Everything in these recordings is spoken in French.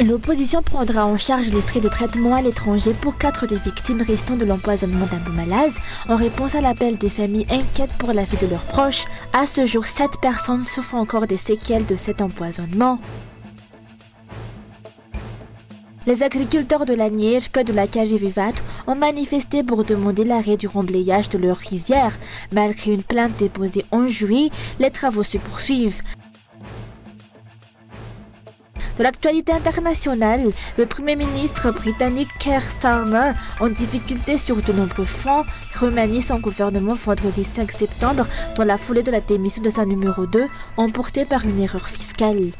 L'opposition prendra en charge les frais de traitement à l'étranger pour 4 des victimes restant de l'empoisonnement d'Abou Malaz en réponse à l'appel des familles inquiètes pour la vie de leurs proches. À ce jour, 7 personnes souffrent encore des séquelles de cet empoisonnement. Les agriculteurs de la Niège, près de la Kajivivat, ont manifesté pour demander l'arrêt du remblayage de leur rizière. Malgré une plainte déposée en juillet, les travaux se poursuivent. De l'actualité internationale, le Premier ministre britannique Keir Starmer, en difficulté sur de nombreux fronts, remanie son gouvernement vendredi 5 septembre dans la foulée de la démission de sa numéro 2, emportée par une erreur fiscale.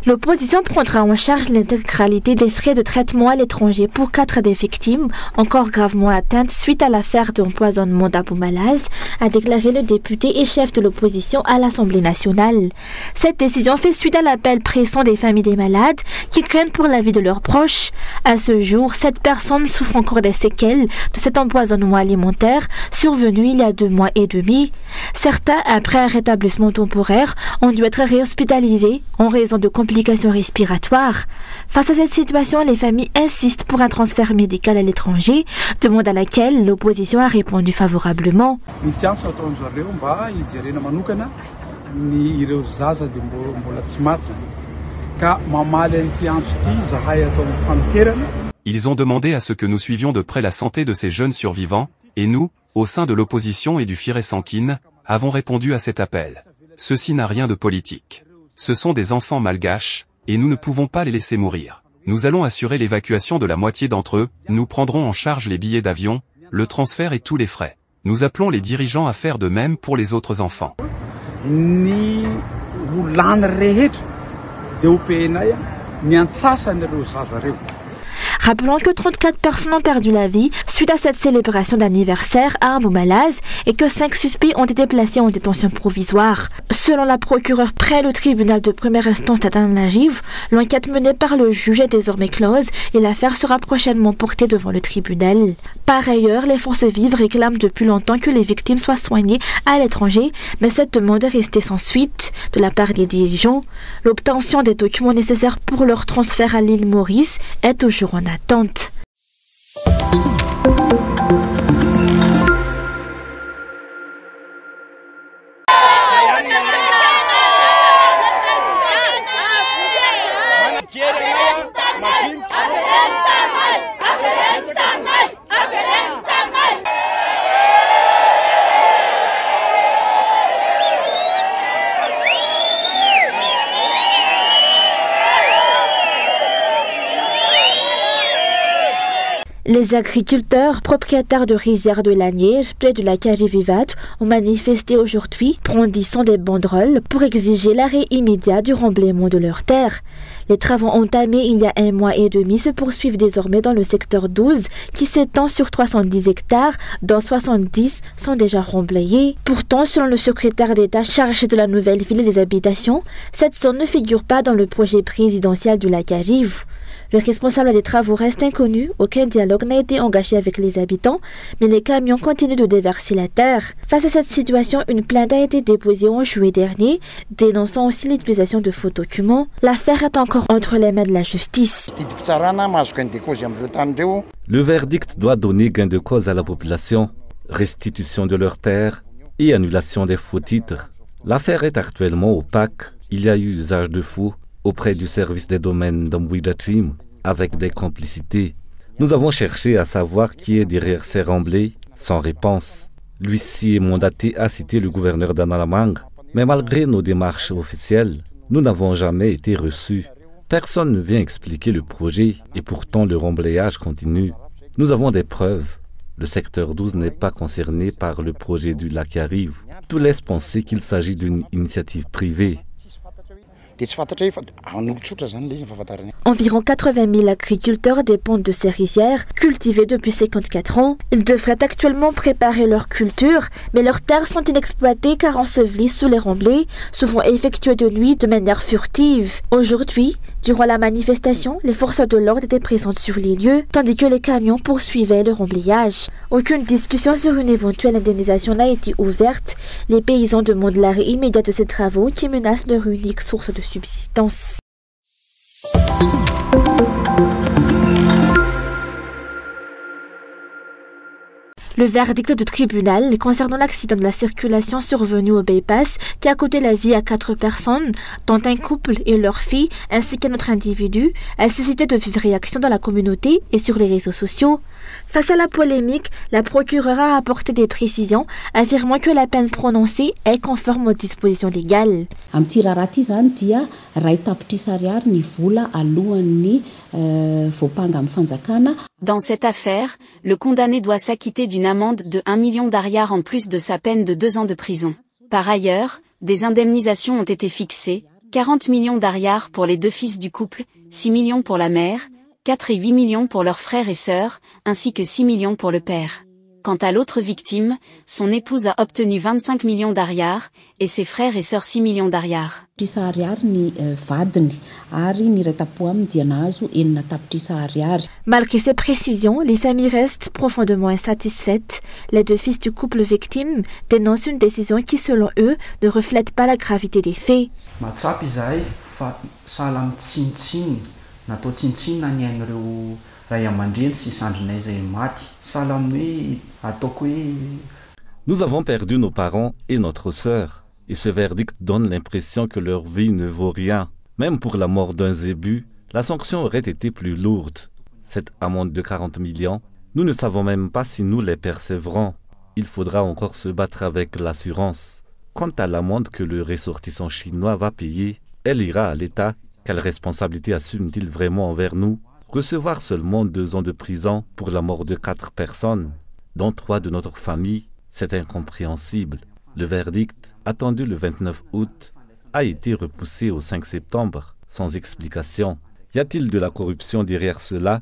L'opposition prendra en charge l'intégralité des frais de traitement à l'étranger pour 4 des victimes encore gravement atteintes suite à l'affaire d'empoisonnement d'Abou Malaz, a déclaré le député et chef de l'opposition à l'Assemblée nationale. Cette décision fait suite à l'appel pressant des familles des malades qui craignent pour la vie de leurs proches. À ce jour, 7 personnes souffrent encore des séquelles de cet empoisonnement alimentaire survenu il y a 2 mois et demi. Certains, après un rétablissement temporaire, ont dû être réhospitalisés en raison de complications respiratoires. Face à cette situation, les familles insistent pour un transfert médical à l'étranger, demande à laquelle l'opposition a répondu favorablement. Ils ont demandé à ce que nous suivions de près la santé de ces jeunes survivants, et nous, au sein de l'opposition et du Firé-Sankin, avons répondu à cet appel. Ceci n'a rien de politique. Ce sont des enfants malgaches, et nous ne pouvons pas les laisser mourir. Nous allons assurer l'évacuation de la moitié d'entre eux, nous prendrons en charge les billets d'avion, le transfert et tous les frais. Nous appelons les dirigeants à faire de même pour les autres enfants. Rappelons que 34 personnes ont perdu la vie suite à cette célébration d'anniversaire à Abou Malaz et que 5 suspects ont été placés en détention provisoire. Selon la procureure près le tribunal de première instance d'Adan-Najiv, l'enquête menée par le juge est désormais close et l'affaire sera prochainement portée devant le tribunal. Par ailleurs, les forces vives réclament depuis longtemps que les victimes soient soignées à l'étranger, mais cette demande est restée sans suite de la part des dirigeants. L'obtention des documents nécessaires pour leur transfert à l'île Maurice est toujours en attente. Les agriculteurs propriétaires de rizières de la Niège, près de la Kajivivat, ont manifesté aujourd'hui, brandissant des banderoles pour exiger l'arrêt immédiat du remblaiement de leurs terres. Les travaux entamés il y a 1 mois et demi se poursuivent désormais dans le secteur 12, qui s'étend sur 310 hectares, dont 70 sont déjà remblayés. Pourtant, selon le secrétaire d'État chargé de la nouvelle ville et des habitations, cette zone ne figure pas dans le projet présidentiel de la Kajiv. Le responsable des travaux reste inconnu, aucun dialogue n'a été engagé avec les habitants, mais les camions continuent de déverser la terre. Face à cette situation, une plainte a été déposée en juillet dernier, dénonçant aussi l'utilisation de faux documents. L'affaire est encore entre les mains de la justice. Le verdict doit donner gain de cause à la population, restitution de leurs terres et annulation des faux titres. L'affaire est actuellement opaque. Il y a eu usage de faux auprès du service des domaines d'Ambouidachim, avec des complicités. Nous avons cherché à savoir qui est derrière ces remblais, sans réponse. L'huissier mandaté a cité le gouverneur d'Analamang, mais malgré nos démarches officielles, nous n'avons jamais été reçus. Personne ne vient expliquer le projet et pourtant le remblayage continue. Nous avons des preuves. Le secteur 12 n'est pas concerné par le projet du lac Arrive. Tout laisse penser qu'il s'agit d'une initiative privée. Environ 80 000 agriculteurs dépendent de ces rizières, cultivées depuis 54 ans. Ils devraient actuellement préparer leur culture, mais leurs terres sont inexploitées car ensevelies sous les remblais, souvent effectuées de nuit de manière furtive. Aujourd'hui, durant la manifestation, les forces de l'ordre étaient présentes sur les lieux, tandis que les camions poursuivaient le remblayage. Aucune discussion sur une éventuelle indemnisation n'a été ouverte. Les paysans demandent l'arrêt immédiat de ces travaux qui menacent leur unique source de subsistance. Le verdict du tribunal concernant l'accident de la circulation survenu au bypass qui a coûté la vie à 4 personnes, dont un couple et leur fille, ainsi qu'un autre individu, a suscité de vives réactions dans la communauté et sur les réseaux sociaux. Face à la polémique, la procureure a apporté des précisions, affirmant que la peine prononcée est conforme aux dispositions légales. Dans cette affaire, le condamné doit s'acquitter d'une amende de 1 million d'ariars en plus de sa peine de 2 ans de prison. Par ailleurs, des indemnisations ont été fixées, 40 millions d'ariars pour les 2 fils du couple, 6 millions pour la mère, 4 et 8 millions pour leurs frères et sœurs, ainsi que 6 millions pour le père. Quant à l'autre victime, son épouse a obtenu 25 millions d'ariars, et ses frères et sœurs 6 millions d'ariars. Malgré ces précisions, les familles restent profondément insatisfaites. Les 2 fils du couple victime dénoncent une décision qui, selon eux, ne reflète pas la gravité des faits. Nous avons perdu nos parents et notre sœur, et ce verdict donne l'impression que leur vie ne vaut rien. Même pour la mort d'un zébu, la sanction aurait été plus lourde. Cette amende de 40 millions, nous ne savons même pas si nous les percevrons. Il faudra encore se battre avec l'assurance. Quant à l'amende que le ressortissant chinois va payer, elle ira à l'État. Quelle responsabilité assume-t-il vraiment envers nous? Recevoir seulement 2 ans de prison pour la mort de 4 personnes, dont 3 de notre famille, c'est incompréhensible. Le verdict, attendu le 29 août, a été repoussé au 5 septembre, sans explication. Y a-t-il de la corruption derrière cela?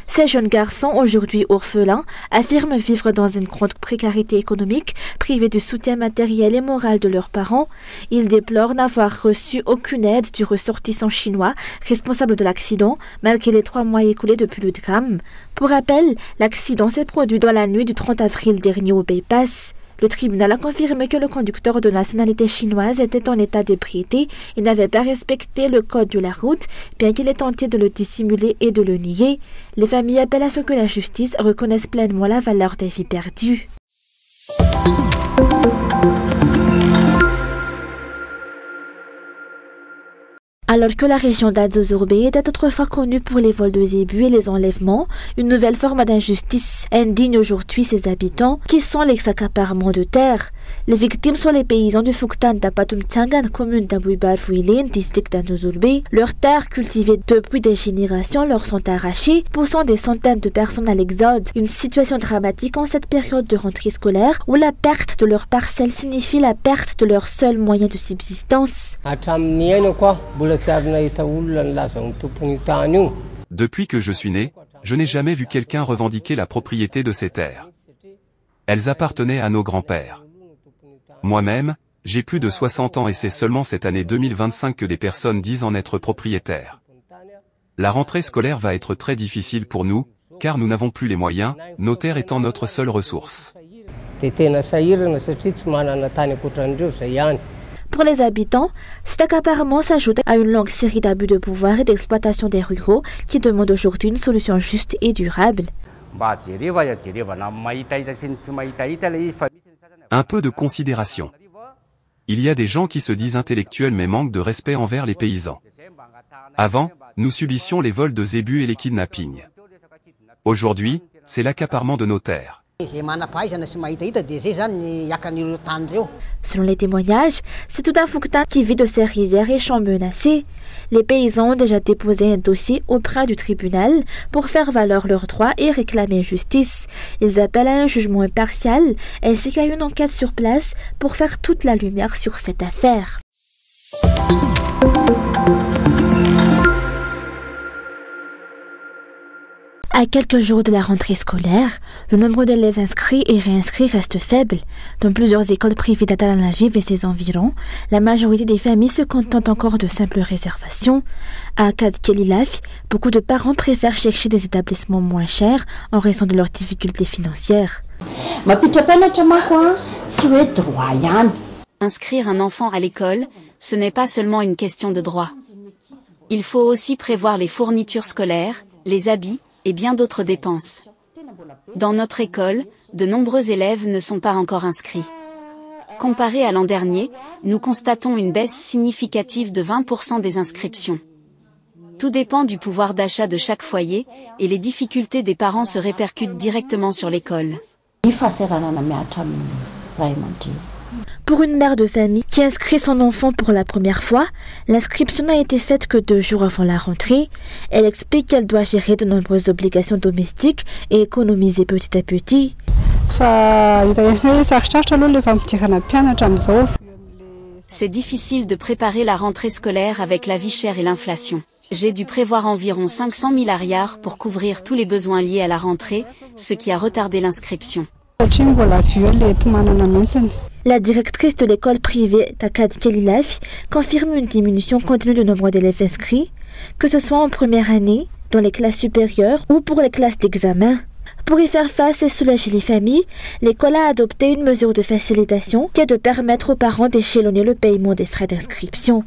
Ces jeunes garçons, aujourd'hui orphelins, affirment vivre dans une grande précarité économique, privés du soutien matériel et moral de leurs parents. Ils déplorent n'avoir reçu aucune aide du ressortissant chinois responsable de l'accident, malgré les 3 mois écoulés depuis le drame. Pour rappel, l'accident s'est produit dans la nuit du 30 avril dernier au bypass. Le tribunal a confirmé que le conducteur de nationalité chinoise était en état d'ébriété et n'avait pas respecté le code de la route, bien qu'il ait tenté de le dissimuler et de le nier. Les familles appellent à ce que la justice reconnaisse pleinement la valeur des vies perdues. Alors que la région d'Adzozurbe était autrefois connue pour les vols de zébus et les enlèvements, une nouvelle forme d'injustice indigne aujourd'hui ses habitants, qui sont les accaparements de terre. Les victimes sont les paysans du Fuktan d'Apatumtsangan, commune d'Abouibar-Fouilin, district d'Adzozurbe. Leurs terres cultivées depuis des générations leur sont arrachées, poussant des centaines de personnes à l'exode. Une situation dramatique en cette période de rentrée scolaire où la perte de leurs parcelles signifie la perte de leur seul moyen de subsistance. Depuis que je suis né, je n'ai jamais vu quelqu'un revendiquer la propriété de ces terres. Elles appartenaient à nos grands-pères. Moi-même, j'ai plus de 60 ans et c'est seulement cette année 2025 que des personnes disent en être propriétaires. La rentrée scolaire va être très difficile pour nous, car nous n'avons plus les moyens, nos terres étant notre seule ressource. Pour les habitants, cet accaparement s'ajoute à une longue série d'abus de pouvoir et d'exploitation des ruraux qui demandent aujourd'hui une solution juste et durable. Un peu de considération. Il y a des gens qui se disent intellectuels mais manquent de respect envers les paysans. Avant, nous subissions les vols de zébus et les kidnappings. Aujourd'hui, c'est l'accaparement de nos terres. Selon les témoignages, c'est tout un Fouctin qui vit de ces rizières et champs menacés. Les paysans ont déjà déposé un dossier auprès du tribunal pour faire valoir leurs droits et réclamer justice. Ils appellent à un jugement impartial ainsi qu'à une enquête sur place pour faire toute la lumière sur cette affaire. À quelques jours de la rentrée scolaire, le nombre d'élèves inscrits et réinscrits reste faible. Dans plusieurs écoles privées d'Atalanajib et ses environs, la majorité des familles se contentent encore de simples réservations. À Kadkelilaf, beaucoup de parents préfèrent chercher des établissements moins chers en raison de leurs difficultés financières. Inscrire un enfant à l'école, ce n'est pas seulement une question de droit. Il faut aussi prévoir les fournitures scolaires, les habits, et bien d'autres dépenses. Dans notre école, de nombreux élèves ne sont pas encore inscrits. Comparé à l'an dernier, nous constatons une baisse significative de 20% des inscriptions. Tout dépend du pouvoir d'achat de chaque foyer, et les difficultés des parents se répercutent directement sur l'école. Pour une mère de famille qui inscrit son enfant pour la première fois, l'inscription n'a été faite que 2 jours avant la rentrée. Elle explique qu'elle doit gérer de nombreuses obligations domestiques et économiser petit à petit. C'est difficile de préparer la rentrée scolaire avec la vie chère et l'inflation. J'ai dû prévoir environ 500 000 ariars pour couvrir tous les besoins liés à la rentrée, ce qui a retardé l'inscription. La directrice de l'école privée Kadkelilaf confirme une diminution compte tenu du nombre d'élèves inscrits, que ce soit en première année, dans les classes supérieures ou pour les classes d'examen. Pour y faire face et soulager les familles, l'école a adopté une mesure de facilitation qui est de permettre aux parents d'échelonner le paiement des frais d'inscription.